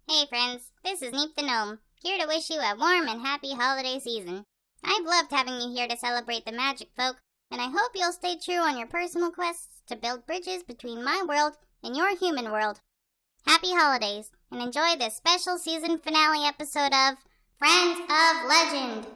Hey friends, this is Neep the Gnome, here to wish you a warm and happy holiday season. I've loved having you here to celebrate the magic folk, and I hope you'll stay true on your personal quests to build bridges between my world and your human world. Happy holidays, and enjoy this special season finale episode of Friends of Legend.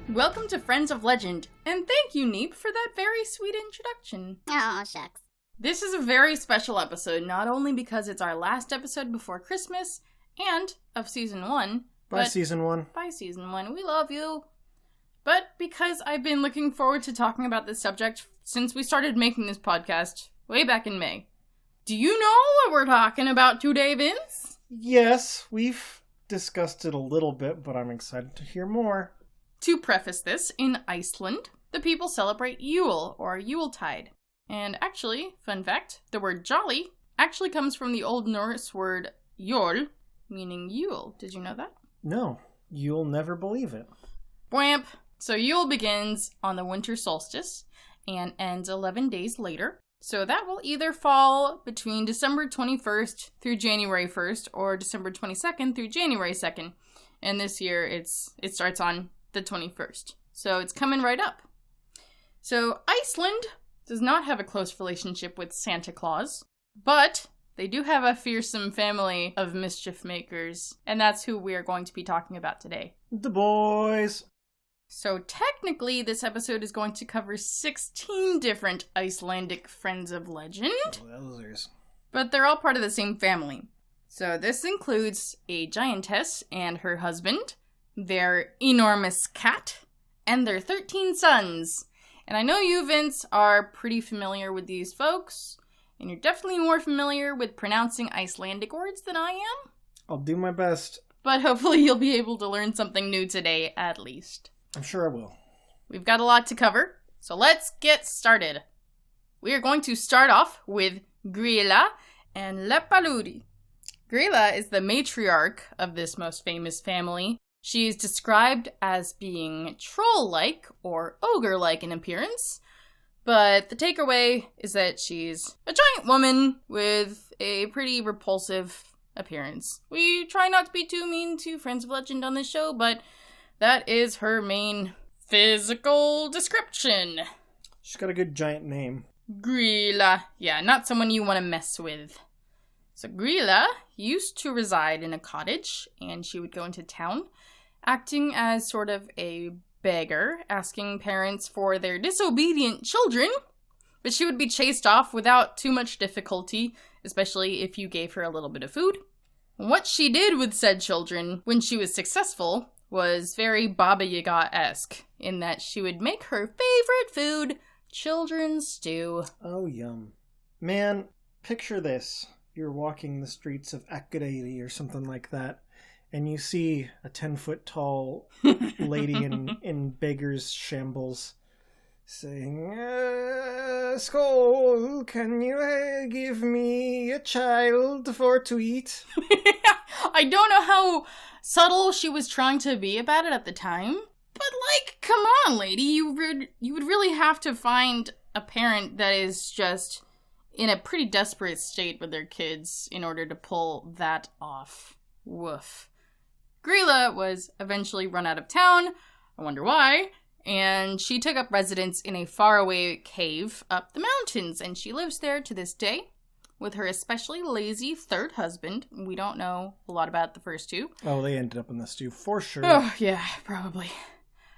Welcome to Friends of Legend, and thank you, Neep, for that very sweet introduction. Oh, shucks. This is a very special episode, not only because it's our last episode before Christmas, and of Season 1. Bye, Season 1. Bye, Season 1. We love you. But because I've been looking forward to talking about this subject since we started making this podcast way back in May. Do you know what we're talking about today, Vince? Yes, we've discussed it a little bit, but I'm excited to hear more. To preface this, in Iceland, the people celebrate Yule, or Yuletide. And actually, fun fact, the word jolly actually comes from the Old Norse word Jol, meaning Yule. Did you know that? No, you'll never believe it. Bwamp! So Yule begins on the winter solstice and ends 11 days later. So that will either fall between December 21st through January 1st, or December 22nd through January 2nd. And this year, it starts on the 21st. So it's coming right up. So Iceland does not have a close relationship with Santa Claus, but they do have a fearsome family of mischief makers, and that's who we are going to be talking about today. The boys. So technically, this episode is going to cover 16 different Icelandic Friends of Legend, Wowzers. but they're all part of the same family. So this includes a giantess and her husband, their enormous cat, and their 13 sons. And I know you, Vince, are pretty familiar with these folks, and you're definitely more familiar with pronouncing Icelandic words than I am. I'll do my best. But hopefully you'll be able to learn something new today, at least. I'm sure I will. We've got a lot to cover, so let's get started. We are going to start off with Grila and Leppalúði. Grila is the matriarch of this most famous family. She is described as being troll-like or ogre-like in appearance, but the takeaway is that she's a giant woman with a pretty repulsive appearance. We try not to be too mean to Friends of Legend on this show, but that is her main physical description. She's got a good giant name. Grila. Yeah, not someone you want to mess with. So Grila used to reside in a cottage, and she would go into town, acting as sort of a beggar, asking parents for their disobedient children, but she would be chased off without too much difficulty, especially if you gave her a little bit of food. What she did with said children, when she was successful, was very Baba Yaga-esque, in that she would make her favorite food, children's stew. Oh, yum. Man, picture this. You're walking the streets of Akureyri or something like that, and you see a 10-foot-tall lady in beggar's shambles saying, Skull, can you give me a child for to eat? I don't know how subtle she was trying to be about it at the time, but come on, lady, you would really have to find a parent that is just in a pretty desperate state with their kids in order to pull that off. Woof. Grila was eventually run out of town, I wonder why, and she took up residence in a faraway cave up the mountains, and she lives there to this day with her especially lazy third husband. We don't know a lot about the first two. Oh, they ended up in the stew for sure. Oh, yeah, probably.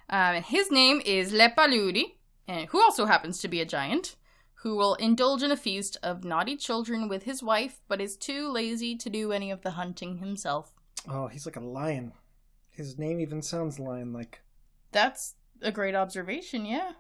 And his name is Leppalúði, and who also happens to be a giant, who will indulge in a feast of naughty children with his wife, but is too lazy to do any of the hunting himself. Oh, he's like a lion. His name even sounds lion-like. That's a great observation, yeah.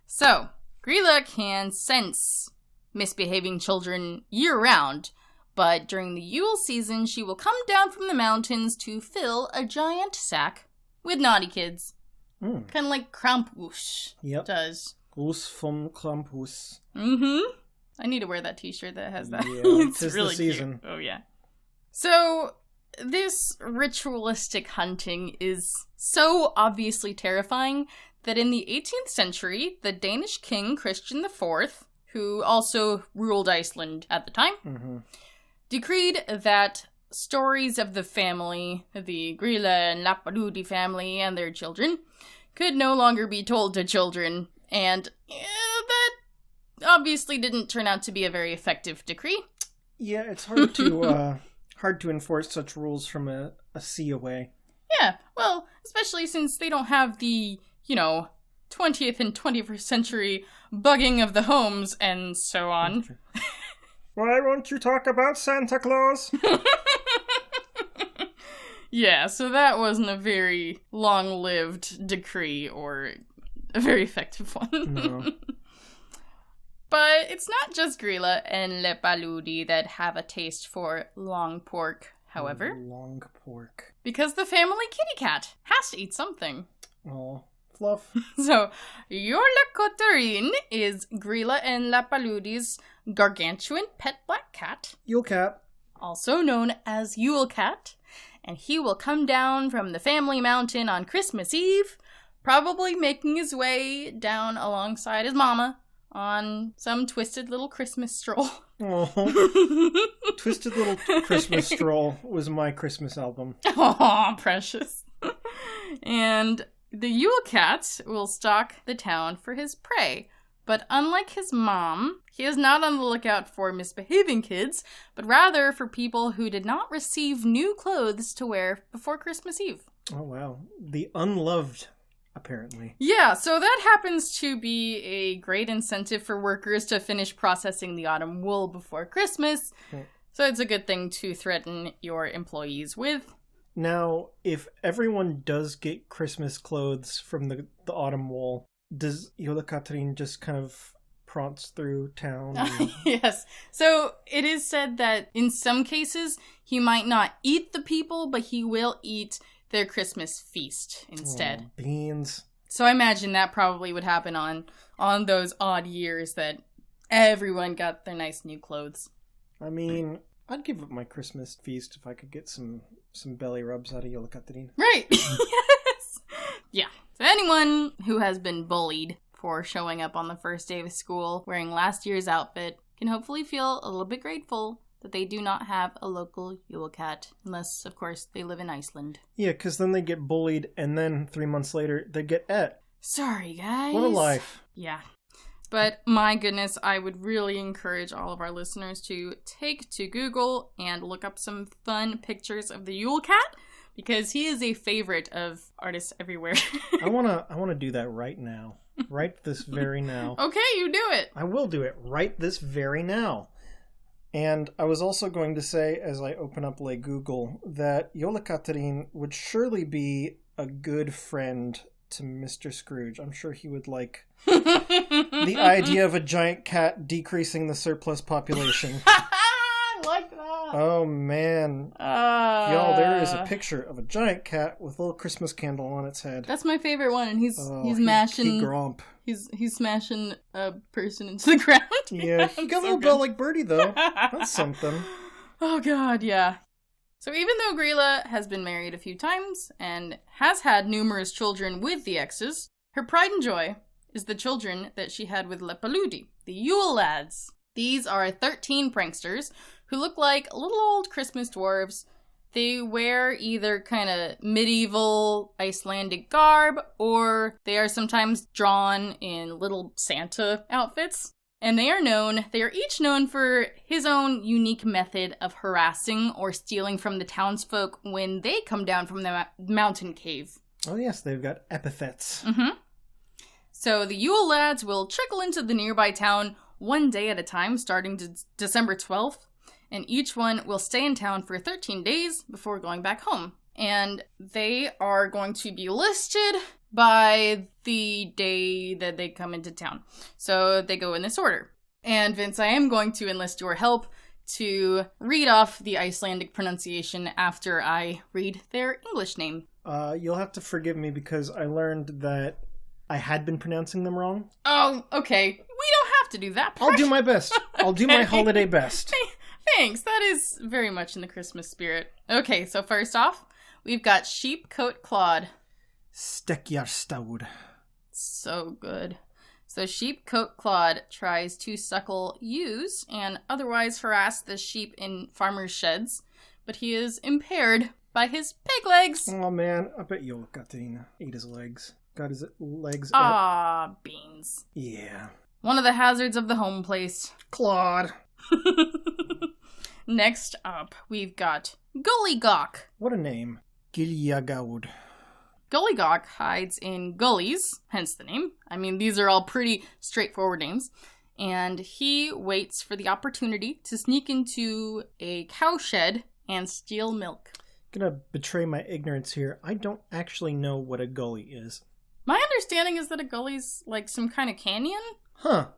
So, Grila can sense misbehaving children year-round, But during the Yule season, she will come down from the mountains to fill a giant sack with naughty kids. Kind of like Krampus does. Goose vom Krampus. I need to wear that t-shirt that has that. Yeah, It's tis really the season. cute. Oh, yeah. So, this ritualistic hunting is so obviously terrifying that in the 18th century, the Danish king Christian IV, who also ruled Iceland at the time, decreed that stories of the family, the Grila and Leppalúði family and their children, could no longer be told to children, and that obviously didn't turn out to be a very effective decree. Yeah, it's hard to enforce such rules from a sea away. Yeah, well, especially since they don't have the, 20th and 21st century bugging of the homes and so on. Why won't you talk about Santa Claus? Yeah, so that wasn't a very long-lived decree or a very effective one. No. But it's not just Grila and Leppalúði that have a taste for long pork, however. Long pork. Because the family kitty cat has to eat something. Oh, fluff. So, Jólakötturinn is Grila and Leppalúði's gargantuan pet black cat, Yule cat. also known as Yule Cat, and he will come down from the family mountain on Christmas Eve, probably making his way down alongside his mama on some twisted little Christmas stroll. Oh, Twisted Little Christmas Stroll was my Christmas album. Aw, precious. And the Yule Cat will stalk the town for his prey. But unlike his mom, he is not on the lookout for misbehaving kids, but rather for people who did not receive new clothes to wear before Christmas Eve. Oh, wow. The unloved, apparently. Yeah, so that happens to be a great incentive for workers to finish processing the autumn wool before Christmas. So it's a good thing to threaten your employees with. Now, if everyone does get Christmas clothes from the autumn wool, does Jólakötturinn just kind of prance through town? Yes. So it is said that in some cases, he might not eat the people, but he will eat their Christmas feast instead. Oh, beans. So I imagine that probably would happen on those odd years that everyone got their nice new clothes. I mean, I'd give up my Christmas feast if I could get some belly rubs out of Jólakötturinn. Right. Yes. Yeah. So anyone who has been bullied for showing up on the first day of school wearing last year's outfit can hopefully feel a little bit grateful that they do not have a local Yule cat, unless, of course, they live in Iceland. Yeah, because then they get bullied, and then 3 months later, they get et. Sorry, guys. What a life. Yeah. But my goodness, I would really encourage all of our listeners to take to Google and look up some fun pictures of the Yule cat, because he is a favorite of artists everywhere. I wanna do that right now. Right this very now. Okay, you do it. I will do it right this very now. And I was also going to say, as I open up Google, that Jólakötturinn would surely be a good friend to Mr. Scrooge. I'm sure he would like the idea of a giant cat decreasing the surplus population. I like that. Oh, man. Y'all, there is a picture of a giant cat with a little Christmas candle on its head. That's my favorite one, and he's mashing... He gromp. He's smashing a person into the ground. Yeah, he got a little bell like Birdie, though. That's something. Oh, God, yeah. So even though Grila has been married a few times and has had numerous children with the exes, her pride and joy is the children that she had with Leppalúði, the Yule Lads. These are 13 pranksters who look like little old Christmas dwarves. They wear either kind of medieval Icelandic garb, or they are sometimes drawn in little Santa outfits. And they are each known for his own unique method of harassing or stealing from the townsfolk when they come down from the mountain cave. Oh yes, they've got epithets. Mm-hmm. So the Yule Lads will trickle into the nearby town one day at a time, starting December 12th. And each one will stay in town for 13 days before going back home. And they are going to be listed by the day that they come into town. So they go in this order. And Vince, I am going to enlist your help to read off the Icelandic pronunciation after I read their English name. You'll have to forgive me because I learned that I had been pronouncing them wrong. Oh, okay. We don't have to do that part. I'll do my best. I'll do my holiday best. Thanks. That is very much in the Christmas spirit. Okay, so first off, we've got sheep coat clod. Stekkjarstaur. So good. So sheep coat clod tries to suckle ewes and otherwise harass the sheep in farmers' sheds, but he is impaired by his pig legs. Oh man, I bet Jólakötturinn ate his legs. Got his legs. Ah, beans. Yeah. One of the hazards of the home place. Claude. Next up, we've got Gulligak. What a name. Gulligak. Gulligak hides in gullies, hence the name. I mean, these are all pretty straightforward names. And he waits for the opportunity to sneak into a cow shed and steal milk. I'm gonna betray my ignorance here. I don't actually know what a gully is. My understanding is that a gully's like some kind of canyon? Huh.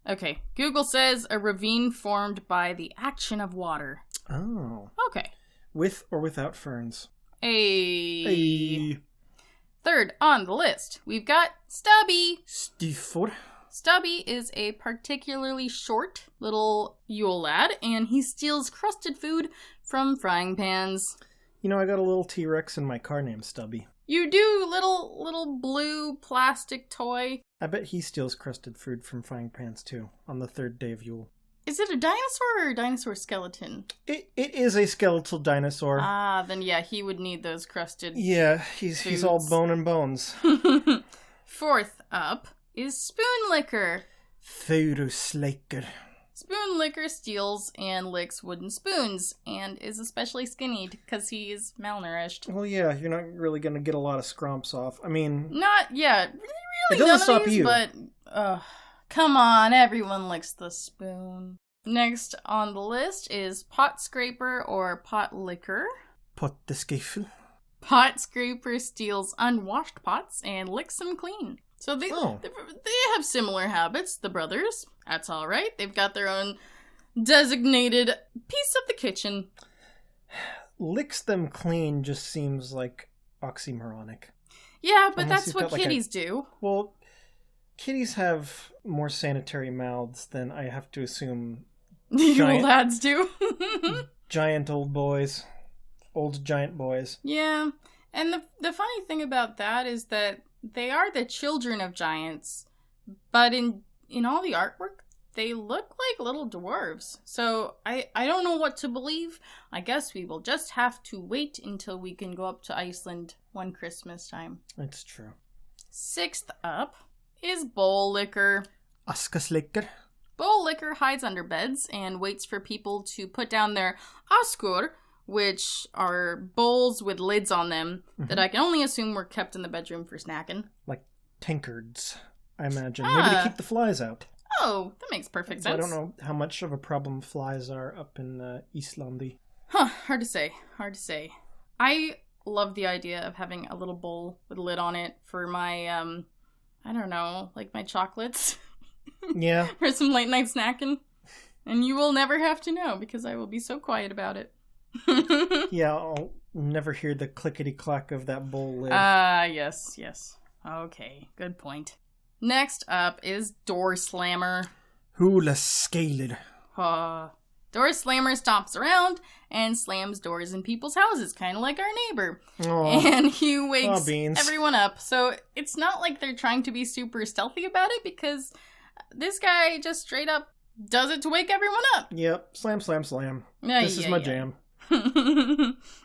Okay, Google says a ravine formed by the action of water. Oh. Okay. With or without ferns? Hey. Third on the list, we've got Stubby. Sniffer. Stubby is a particularly short little Yule lad, and he steals crusted food from frying pans. You know, I got a little T-Rex in my car named Stubby. You do, little blue plastic toy. I bet he steals crusted food from frying pans too, on the third day of Yule. Is it a dinosaur or a dinosaur skeleton? It is a skeletal dinosaur. Ah, then yeah, he would need those crusted Yeah, he's all bone and bones. Fourth up is Spoon Licker. Furusleiker. Spoon Licker steals and licks wooden spoons, and is especially skinny because he is malnourished. Well, yeah, you're not really gonna get a lot of scrumps off. I mean... Not yet. It Really doesn't none of stop these, you. But, come on, everyone licks the spoon. Next on the list is Pot Scraper or Pot Licker. Potteskiffel. Pot Scraper steals unwashed pots and licks them clean. So they have similar habits, the brothers. That's all right. They've got their own designated piece of the kitchen. Licks them clean just seems like oxymoronic. Yeah, but Unless that's you've what got, kitties do. Well, kitties have more sanitary mouths than I have to assume Yule Lads do. giant old boys. Old giant boys. Yeah, and the funny thing about that is that they are the children of giants, but in all the artwork, they look like little dwarves. So I don't know what to believe. I guess we will just have to wait until we can go up to Iceland one Christmas time. It's true. Sixth up is Bowl Licker. Askaslicker. Bowl Licker hides under beds and waits for people to put down their askur, which are bowls with lids on them that I can only assume were kept in the bedroom for snacking. Like tankards, I imagine. Maybe to keep the flies out. Oh, that makes perfect sense. I don't know how much of a problem flies are up in Icelandic. Huh, hard to say. I love the idea of having a little bowl with a lid on it for my, I don't know, like my chocolates. Yeah. For some late night snacking. And you will never have to know because I will be so quiet about it. Yeah, I'll never hear the clickety-clack of that bowl lid. Yes. Okay, good point. Next up is Door Slammer. Hula scaler. Door Slammer stomps around and slams doors in people's houses, kind of like our neighbor. Aww. And he wakes beans. everyone up. So it's not like they're trying to be super stealthy about it because this guy just straight up does it to wake everyone up. Yep, slam, slam, slam. This is my jam.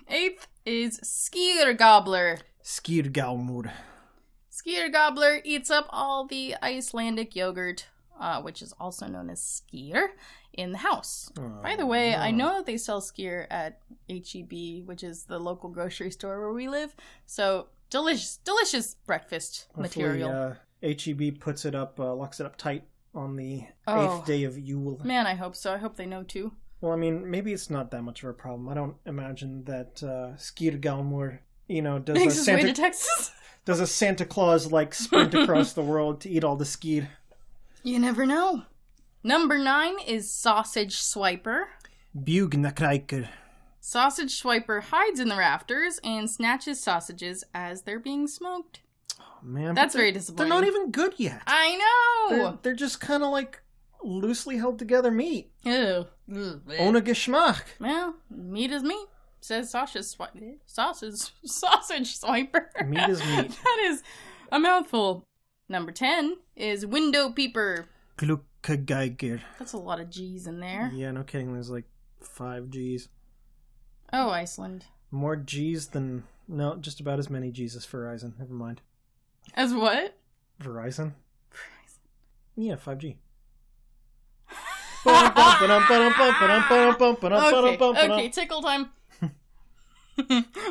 Eighth is Skyr Gobbler. Skýrgalmur. Skyr Gobbler eats up all the Icelandic yogurt, which is also known as skyr, in the house. By the way, I know that they sell skyr at H.E.B., which is the local grocery store where we live. So, delicious breakfast material. H.E.B. puts it up, locks it up tight on the 8th day of Yule. Man, I hope so. I hope they know too. Well, I mean, maybe it's not that much of a problem. I don't imagine that Skýrgalmur, does a Santa Claus sprint across the world to eat all the skyr. You never know. Number 9 is Sausage Swiper. Bugnakraiker. Sausage Swiper hides in the rafters and snatches sausages as they're being smoked. Oh, man. That's very disappointing. They're not even good yet. I know! They're just kind of like loosely held together meat. Ew. Ohne Geschmack. Well, meat is meat, says sausage swiper. Meat is meat. That is a mouthful. Number 10 is window peeper. Glukkageiger. That's a lot of G's in there. Yeah, no kidding. There's like 5 G's. Oh, Iceland. More G's than... No, just about as many G's as Verizon. Never mind. As what? Verizon? Yeah, 5G. Okay, tickle time.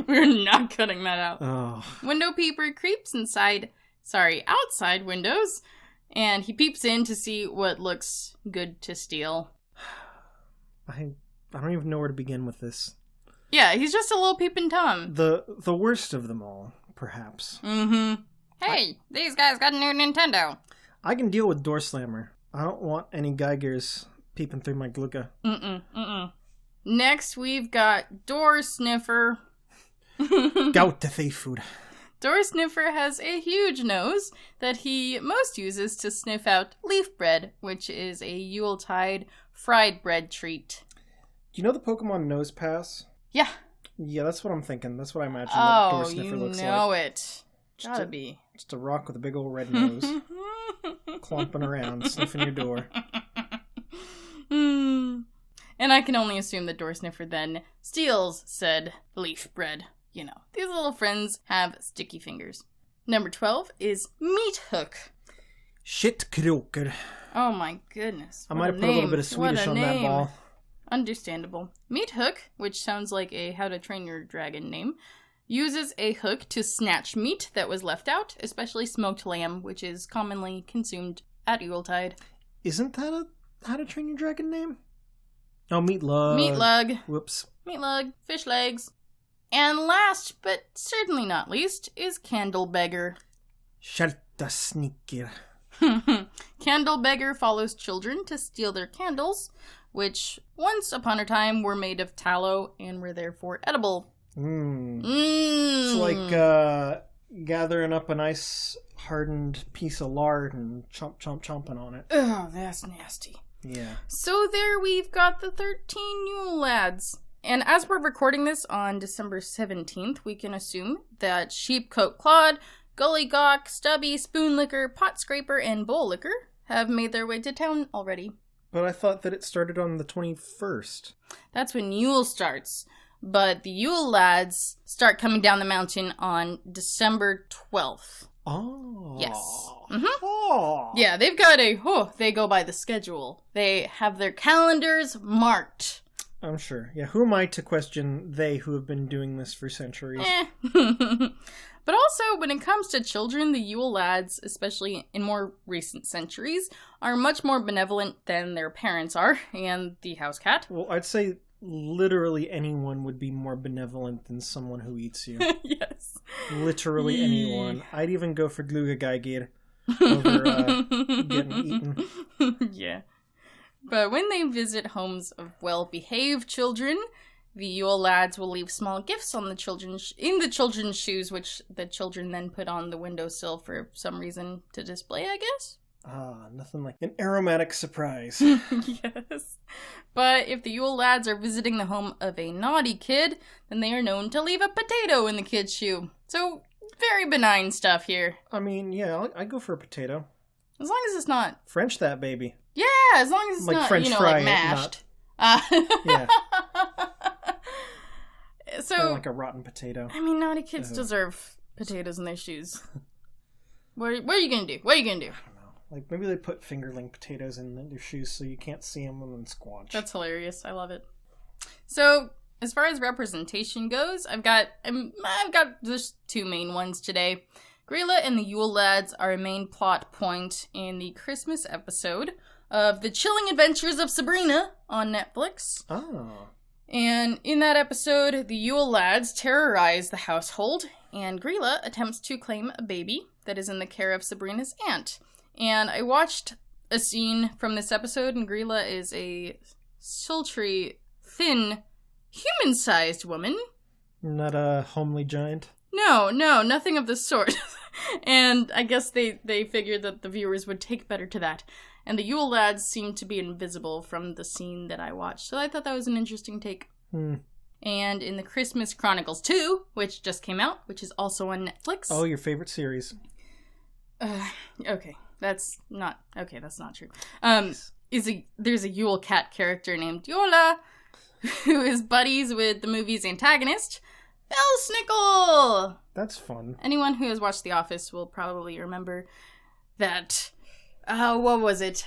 We're not cutting that out. Oh. Window peeper creeps outside windows, and he peeps in to see what looks good to steal. I don't even know where to begin with this. Yeah, he's just a little peeping Tom. The worst of them all, perhaps. Mm-hmm. Hey, these guys got a new Nintendo. I can deal with Door Slammer. I don't want any Geigers peeping through my Glucka. Next, we've got Door Sniffer. Gout to thief food. Door Sniffer has a huge nose that he most uses to sniff out leaf bread, which is a Yuletide fried bread treat. Do you know the Pokemon Nose Pass? Yeah. Yeah, that's what I'm thinking. That's what I imagine that Door Sniffer looks like. Oh, you know it. Gotta be. Just a rock with a big old red nose. Clomping around, sniffing your door. And I can only assume that Door Sniffer then steals said leaf bread. You know, these little friends have sticky fingers. Number 12 is Meat Hook. Shit kroker. Oh my goodness. I might have put a little bit of Swedish on that ball. Understandable. Meat Hook, which sounds like a How to Train Your Dragon name, uses a hook to snatch meat that was left out, especially smoked lamb, which is commonly consumed at Yuletide. Isn't that a How to Train Your Dragon name? Oh, Meat Lug. Meat Lug. Whoops. Meat Lug. Fish legs. And last, but certainly not least, is Candle Beggar. Shelta sneaker. Candle Beggar follows children to steal their candles, which once upon a time were made of tallow and were therefore edible. It's like gathering up a nice hardened piece of lard and chomping on it. Oh, that's nasty. Yeah. So there we've got the 13 Yule Lads. And as we're recording this on December 17th, we can assume that Sheepcoat Claude, Gulligak, Stubby, Spoonlicker, Pot Scraper, and Bowl Licker have made their way to town already. But I thought that it started on the 21st. That's when Yule starts. But the Yule Lads start coming down the mountain on December 12th. Oh. Yes. Mm-hmm. Oh. Yeah, they've got they go by the schedule. They have their calendars marked. I'm sure. Yeah, who am I to question they who have been doing this for centuries? But also, when it comes to children, the Yule Lads, especially in more recent centuries, are much more benevolent than their parents are, and the house cat. Well, I'd say literally anyone would be more benevolent than someone who eats you. Yes. Literally anyone. I'd even go for Glugageigir over getting eaten. Yeah. But when they visit homes of well-behaved children, the Yule Lads will leave small gifts on the children's shoes, which the children then put on the windowsill for some reason to display, I guess. Ah, nothing like an aromatic surprise. Yes. But if the Yule Lads are visiting the home of a naughty kid, then they are known to leave a potato in the kid's shoe. So, very benign stuff here. I mean, yeah, I'd go for a potato. As long as it's not... French that baby. Yeah, as long as it's like not, French fry like mashed. Yeah. So, or like a rotten potato. I mean, naughty kids deserve potatoes in their shoes. What are you gonna do? What are you gonna do? I don't know. Like, maybe they put fingerling potatoes in their shoes so you can't see them and then squanch. That's hilarious. I love it. So, as far as representation goes, I've got just two main ones today. Grila and the Yule Lads are a main plot point in the Christmas episode of The Chilling Adventures of Sabrina on Netflix. Oh. And in that episode, the Yule Lads terrorize the household, and Grila attempts to claim a baby that is in the care of Sabrina's aunt. And I watched a scene from this episode, and Grila is a sultry thin, human-sized woman. Not a homely giant? No, nothing of the sort. And I guess they figured that the viewers would take better to that. And the Yule Lads seemed to be invisible from the scene that I watched. So I thought that was an interesting take. And in the Christmas Chronicles 2, which just came out, which is also on Netflix. Oh, your favorite series. Okay, that's not true. There's a Yule Cat character named Yola, who is buddies with the movie's antagonist, Belsnickel! That's fun. Anyone who has watched The Office will probably remember that, what was it?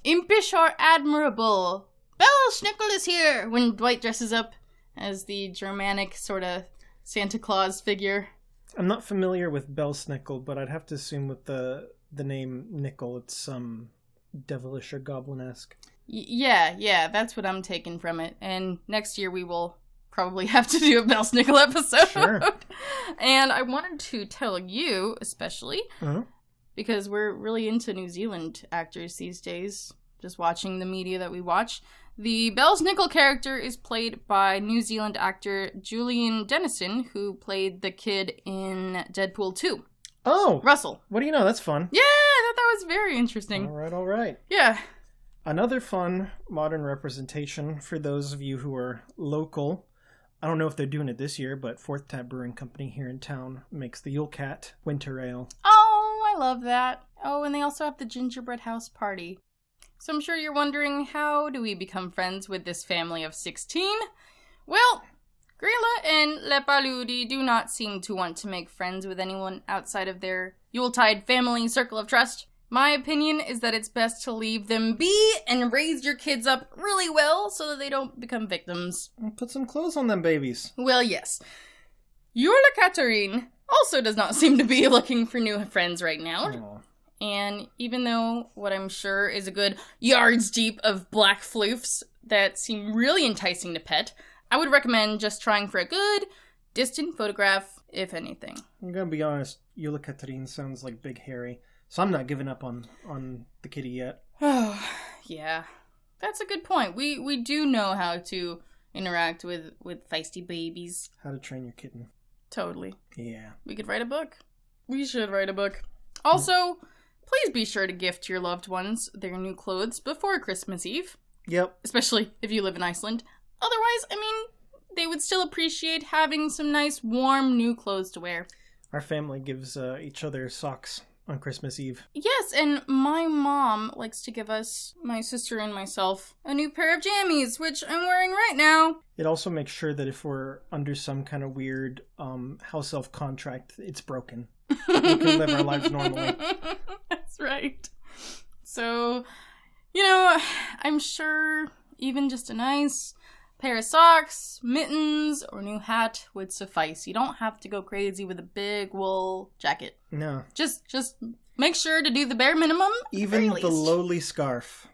Impish or admirable, Belsnickel is here! When Dwight dresses up as the Germanic sort of Santa Claus figure. I'm not familiar with Belsnickel, but I'd have to assume with the name Nickel, it's devilish or goblin-esque. Yeah, that's what I'm taking from it. And next year we will probably have to do a Belsnickel episode. Sure. And I wanted to tell you, especially, because we're really into New Zealand actors these days, just watching the media that we watch. The Belsnickel character is played by New Zealand actor Julian Dennison, who played the kid in Deadpool 2. Oh! Russell. What do you know? That's fun. Yeah, I thought that was very interesting. All right. Yeah. Another fun modern representation for those of you who are local. I don't know if they're doing it this year, but Fourth Tab Brewing Company here in town makes the Yule Cat Winter Ale. Oh, I love that. Oh, and they also have the Gingerbread House Party. So I'm sure you're wondering, how do we become friends with this family of 16? Well, Grila and Leppalúði do not seem to want to make friends with anyone outside of their Yuletide family circle of trust. My opinion is that it's best to leave them be and raise your kids up really well so that they don't become victims. Put some clothes on them babies. Well, yes. Jólakötturinn also does not seem to be looking for new friends right now. Aww. And even though what I'm sure is a good yards deep of black floofs that seem really enticing to pet, I would recommend just trying for a good, distant photograph, if anything. I'm gonna be honest, Jólakötturinn sounds like Big Harry, so I'm not giving up on the kitty yet. Oh, yeah. That's a good point. We do know how to interact with feisty babies. How to Train Your Kitten. Totally. Yeah. We could write a book. We should write a book. Also, please be sure to gift your loved ones their new clothes before Christmas Eve. Yep. Especially if you live in Iceland. Otherwise, they would still appreciate having some nice, warm, new clothes to wear. Our family gives each other socks on Christmas Eve. Yes, and my mom likes to give us, my sister and myself, a new pair of jammies, which I'm wearing right now. It also makes sure that if we're under some kind of weird house elf contract, it's broken. We can live our lives normally. That's right. So, I'm sure even just a nice pair of socks, mittens, or new hat would suffice. You don't have to go crazy with a big wool jacket. No. Just make sure to do the bare minimum. Even the lowly scarf.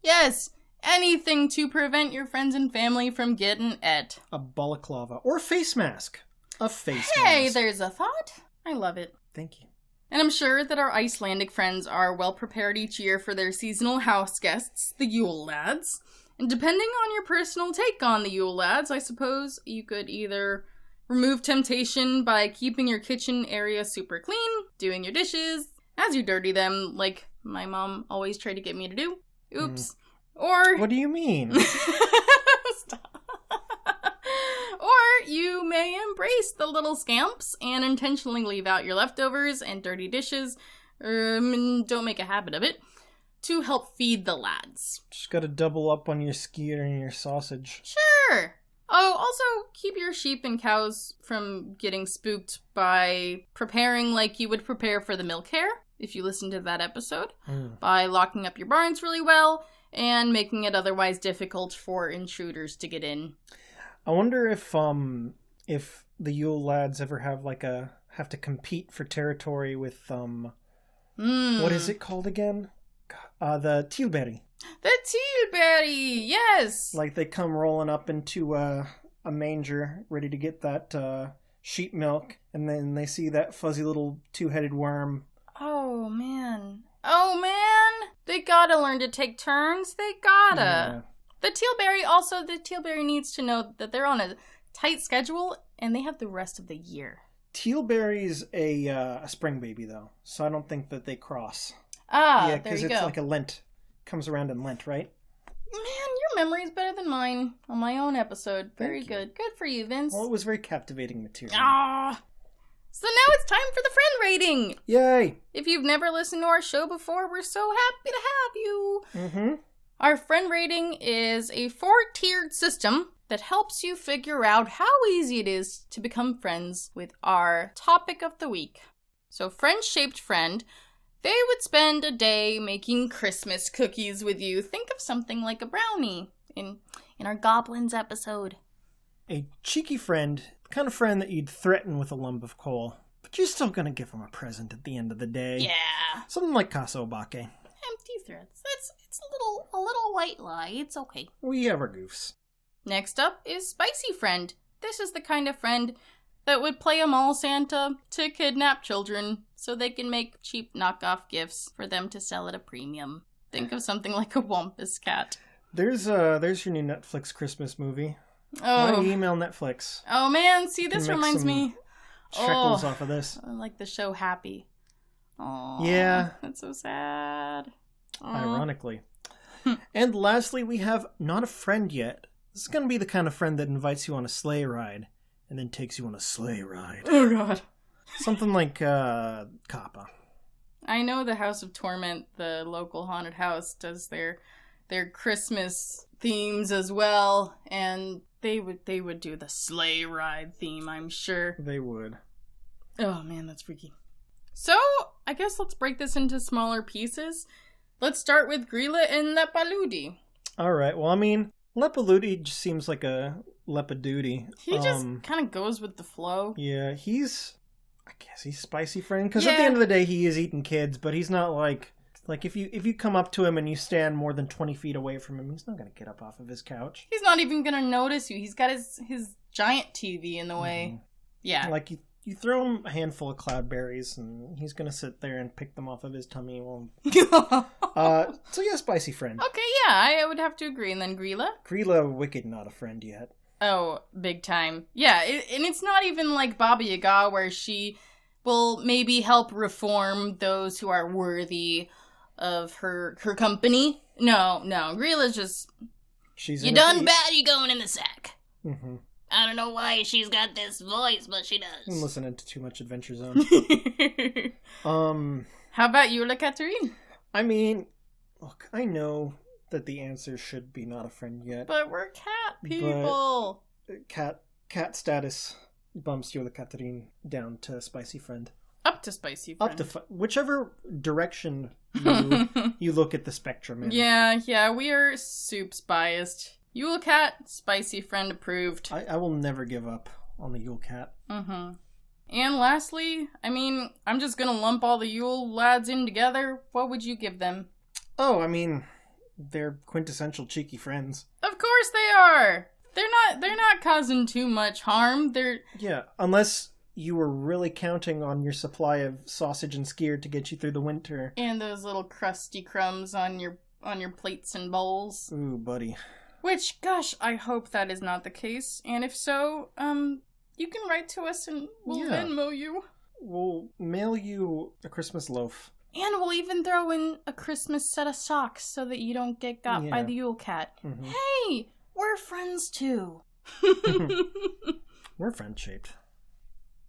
Yes. Anything to prevent your friends and family from getting it. A balaclava. Or face mask. A face mask. Hey, there's a thought. I love it. Thank you. And I'm sure that our Icelandic friends are well prepared each year for their seasonal house guests, the Yule Lads. And depending on your personal take on the Yule Lads, I suppose you could either remove temptation by keeping your kitchen area super clean, doing your dishes as you dirty them, like my mom always tried to get me to do. Oops. Or... What do you mean? Stop. Or you may embrace the little scamps and intentionally leave out your leftovers and dirty dishes, and don't make a habit of it, to help feed the lads. Just gotta double up on your skewer and your sausage. Sure! Oh, also, keep your sheep and cows from getting spooked by preparing like you would prepare for the milk hare, if you listen to that episode, by locking up your barns really well, and making it otherwise difficult for intruders to get in. I wonder if the Yule Lads ever have to compete for territory with what is it called again? The tealberry. The tealberry, yes. Like they come rolling up into a manger, ready to get that sheep milk, and then they see that fuzzy little two-headed worm. Oh man! They gotta learn to take turns. They gotta. Yeah. The Tealberry needs to know that they're on a tight schedule and they have the rest of the year. Tealberry's a spring baby, though, so I don't think that they cross. Ah, yeah, there you go. because it's like a Lent. Comes around in Lent, right? Man, your memory's better than mine on my own episode. Very good. Good for you, Vince. Well, it was very captivating material. Ah. So now it's time for the friend rating. Yay! If you've never listened to our show before, we're so happy to have you. Mm-hmm. Our friend rating is a 4-tiered system that helps you figure out how easy it is to become friends with our topic of the week. So friend-shaped friend, they would spend a day making Christmas cookies with you. Think of something like a brownie in our Goblins episode. A cheeky friend, the kind of friend that you'd threaten with a lump of coal, but you're still gonna give him a present at the end of the day. Yeah. Something like Kasobake. Empty threats. It's a little white lie. It's okay. We have our goofs. Next up is Spicy Friend. This is the kind of friend that would play a mall Santa to kidnap children so they can make cheap knockoff gifts for them to sell at a premium. Think of something like a Wampus Cat. There's your new Netflix Christmas movie. Oh. Why don't you email Netflix? Oh man, see, this reminds me. Shekels off of this. I like the show Happy. Oh, yeah. That's so sad. Aw. Ironically. And lastly, we have Not a Friend Yet. This is going to be the kind of friend that invites you on a sleigh ride and then takes you on a sleigh ride. Oh god. Something like Kappa. I know the House of Torment, the local haunted house, does their Christmas themes as well, and they would do the sleigh ride theme, I'm sure. They would. Oh man, that's freaky. So, I guess let's break this into smaller pieces. Let's start with Grila and Leppalúði. Alright, well, I mean, Leppalúði just seems like a Leppadoody. He just kind of goes with the flow. Yeah, I guess he's spicy friend, because at the end of the day, he is eating kids, but he's not like if you come up to him and you stand more than 20 feet away from him, he's not going to get up off of his couch. He's not even going to notice you. He's got his giant TV in the way. Mm-hmm. Yeah. Like, you throw him a handful of cloudberries, and he's going to sit there and pick them off of his tummy. So yeah, spicy friend. Okay, yeah, I would have to agree. And then Grila? Grila, wicked not a friend yet. Oh, big time. Yeah, and it's not even like Baba Yaga, where she will maybe help reform those who are worthy of her company. No, Grila's just... You done bad, you going in the sack. Mm-hmm. I don't know why she's got this voice, but she does. I'm listening to too much Adventure Zone. How about Jólakötturinn? I mean, look, I know that the answer should be not a friend yet. But we're cat people. Cat status bumps Jólakötturinn down to spicy friend. Up to spicy friend. Up to whichever direction you look at the spectrum in. Yeah, we are soups biased. Yule Cat, spicy friend approved. I will never give up on the Yule Cat. Mm-hmm. And lastly, I mean, I'm just gonna lump all the Yule Lads in together. What would you give them? Oh, I mean, they're quintessential cheeky friends. Of course they are! They're not causing too much harm. Yeah, unless you were really counting on your supply of sausage and skyr to get you through the winter. And those little crusty crumbs on your plates and bowls. Ooh, buddy. Which, gosh, I hope that is not the case. And if so, you can write to us and we'll Venmo you. We'll mail you a Christmas loaf. And we'll even throw in a Christmas set of socks so that you don't get got by the Yule Cat. Mm-hmm. Hey, we're friends too. We're friend-shaped.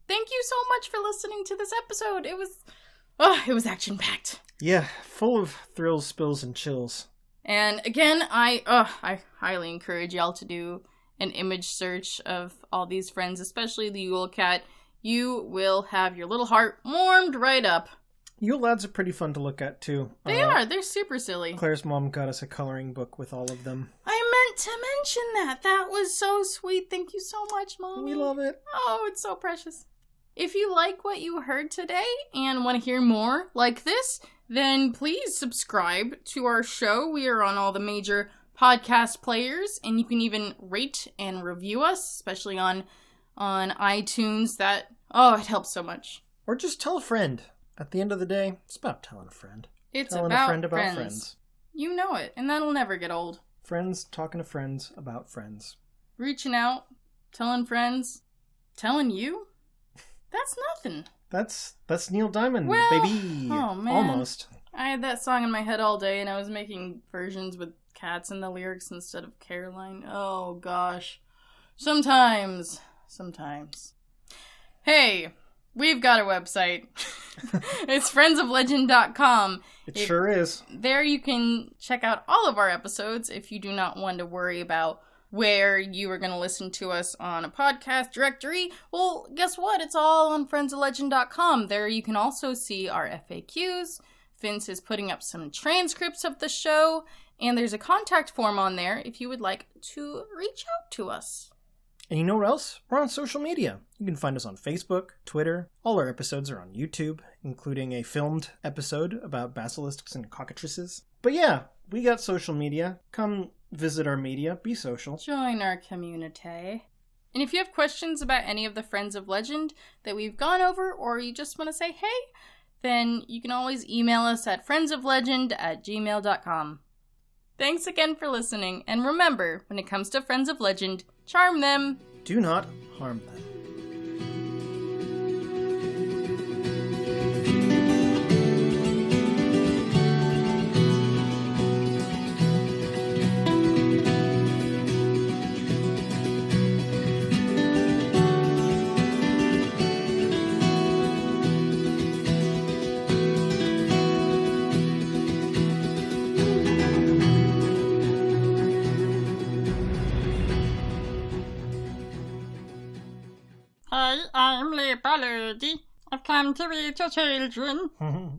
Thank you so much for listening to this episode. It was action-packed. Yeah, full of thrills, spills, and chills. And again, I highly encourage y'all to do an image search of all these friends, especially the Yule Cat. You will have your little heart warmed right up. Yule Lads are pretty fun to look at, too. They are. They're super silly. Claire's mom got us a coloring book with all of them. I meant to mention that. That was so sweet. Thank you so much, Mom. We love it. Oh, it's so precious. If you like what you heard today and want to hear more like this, then please subscribe to our show. We are on all the major podcast players, and you can even rate and review us, especially on iTunes. It helps so much. Or just tell a friend. At the end of the day, it's about telling a friend. It's telling about a friend about friends. You know it, and that'll never get old. Friends talking to friends about friends. Reaching out, telling friends, telling you? That's nothing. That's Neil Diamond, well, baby. Oh, man. Almost. I had that song in my head all day, and I was making versions with cats in the lyrics instead of Caroline. Oh, gosh. Sometimes. Hey, we've got a website. It's friendsoflegend.com. It sure is. There you can check out all of our episodes if you do not want to worry about where you are going to listen to us on a podcast directory. Well, guess what? It's all on friendsoflegend.com. There you can also see our FAQs. Vince is putting up some transcripts of the show, and there's a contact form on there if you would like to reach out to us. And you know what else? We're on social media. You can find us on Facebook, Twitter. All our episodes are on YouTube, including a filmed episode about basilisks and cockatrices. But yeah, we got social media. Come visit our media. Be social. Join our community. And if you have questions about any of the Friends of Legend that we've gone over, or you just want to say hey, then you can always email us at friendsoflegend@gmail.com. Thanks again for listening, and remember, when it comes to Friends of Legend, charm them. Do not harm them. Hi, I'm Leppalúði. I've come to eat your children.